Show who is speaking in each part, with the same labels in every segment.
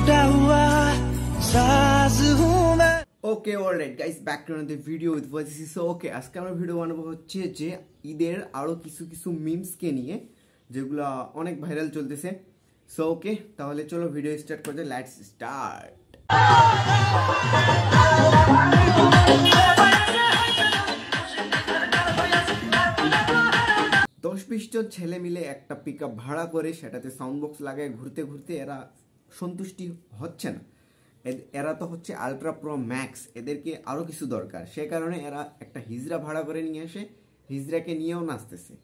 Speaker 1: टूटा हुआ साज हूँ मैं।
Speaker 2: Okay alright guys, back to another video with voice. So okay, আজকে আমরা ভিডিও বানাবো হচ্ছে যে ঈদের আরো কিছু কিছু মিমসকে নিয়ে, যেগুলো অনেক ভাইরাল চলতেছে। সো ওকে, তাহলে চলো ভিডিও স্টার্ট করতে, লেটস স্টার্ট। 10-20 জন ছেলে মিলে একটা পিকআপ ভাড়া করে সেটাতে সাউন্ড বক্স লাগায় ঘুরতে ঘুরতে এরা সন্তুষ্টি হচ্ছে না। এরা তো হচ্ছে আলট্রা প্রো ম্যাক্স, এদেরকে আরো কিছু দরকার। সে কারণে এরা একটা হিজড়া ভাড়া করে নিয়ে আসে, হিজড়াকে নিয়েও নাচতেছে।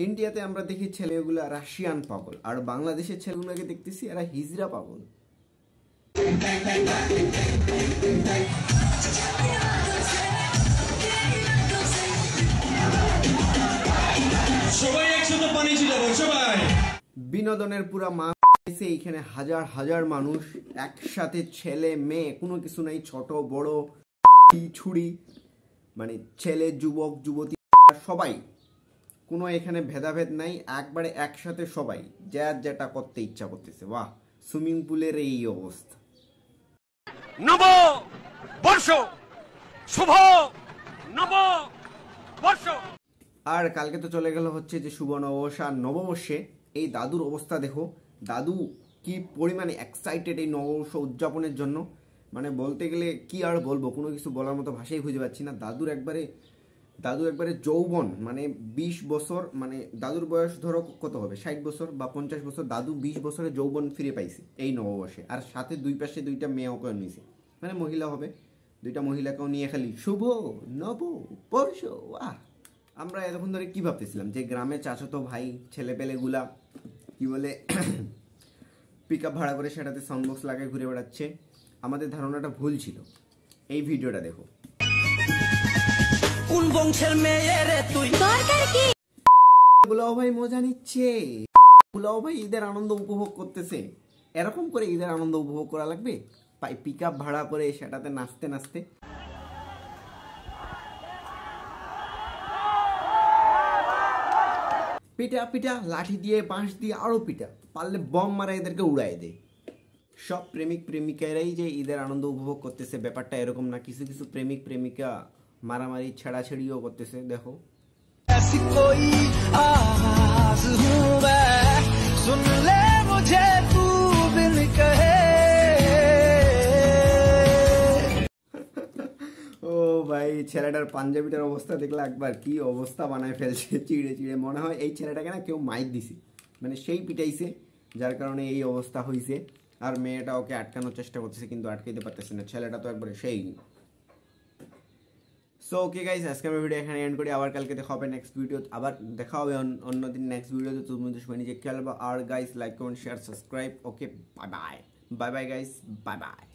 Speaker 2: ইন্ডিয়াতে আমরা দেখি ছেলেগুলা রাশিয়ান পাগল, আর বাংলাদেশের ছেলেগুলোকে দেখতেছি এরা হিজড়া পাগল। বিনোদনের পুরা মা এইখানে হাজার হাজার মানুষ একসাথে, ছেলে মেয়ে কোনো কিছু নাই, ছোট বড় ছুরি, মানে ছেলে যুবক যুবতী সবাই, কোনো এখানে ভেদাভেদ নাই, একবারে একসাথে সবাই যার যেটা করতে ইচ্ছা করতেছে। বাহ, সুইমিং পুলের এই অবস্থা।
Speaker 3: নব বর্ষ, শুভ নব বর্ষ।
Speaker 2: আর কালকে তো চলে গেল হচ্ছে যে শুভ নববর্ষ, আর নববর্ষে এই দাদুর অবস্থা দেখো। দাদু কি পরিমাণে এক্সাইটেড এই নববর্ষ উদযাপনের জন্য, মানে বলতে গেলে কি আর বলবো, কোনো কিছু বলার মতো ভাষাই খুঁজে পাচ্ছি না। দাদুর একবারে যৌবন, মানে 20 বছর, মানে দাদুর বয়স ধরো কত হবে, 60 বছর বা 50 বছর, দাদু 20 বছরের যৌবন ফিরে পাইছে এই নববর্ষে। আর সাথে দুই পাশে দুইটা মেয়েকেও নিয়েছে, মানে মহিলা হবে, দুইটা মহিলাকেও নিয়ে খালি শুভ নববর্ষ। বাহ, আমরা এতক্ষণ ধরে কি ভাবতেছিলাম যে গ্রামে চাচাতো ভাই ছেলেপেলেগুলা কি বলে পিকআপ ভাড়া করে সেটাতে সাউন্ড বক্স লাগায় ঘুরে বেড়াচ্ছে। আমাদের ধারণাটা ভুল ছিল। এই ভিডিওটা দেখো।
Speaker 1: কোন বংশের মেয়ে রে তুই?
Speaker 4: দরকার কি?
Speaker 2: বুলাও ভাই মজা নিচ্ছে, বুলাও ভাই ঈদের আনন্দ উপভোগ করতেছে। এরকম করে ঈদের আনন্দ উপভোগ করা লাগবে, পিকআপ ভাড়া করে সেটাতে নাচতে নাচতে। পিটা পিটা, লাঠি দিয়ে বাঁশ দিয়ে আরো পিটা, পারলে বম মারা এদেরকে উড়াই দেয়। সব প্রেমিক প্রেমিকারাই যে ঈদের আনন্দ উপভোগ করতেছে ব্যাপারটা এরকম না, কিছু কিছু প্রেমিক প্রেমিকা মারামারি ছেড়াছেড়িও করতেছে। দেখো,
Speaker 1: ऐसी कोई आवाज हूँ मैं, सुन ले मुझे तू बिन कहे।
Speaker 2: ও ভাই, ছেলেটার পাঞ্জাবিটার অবস্থা দেখলে একবার কি অবস্থা বানায় ফেলছে, চিড়ে চিড়ে। মনে হয় এই ছেলেটাকে না কেউ মাইর দিছে, মানে সেই পিটাইছে, যার কারণে এই অবস্থা হয়েছে। আর মেয়েটা ওকে আটকানোর চেষ্টা করতেছে, কিন্তু আটকাইতে পারতেছে না। ছেলেটা তো একবারে সেই। সো ওকে গাইস, আজকে আমরা ভিডিও এখানে এন্ড করি। আবার কালকে দেখা হবে নেক্সট ভিডিও, আবার দেখা হবে অন্যদিন নেক্সট ভিডিওতে। তুমি সময় নিজে খেয়াল রাখবা। আর guys, like comment share subscribe. Okay, bye bye bye bye guys, bye by.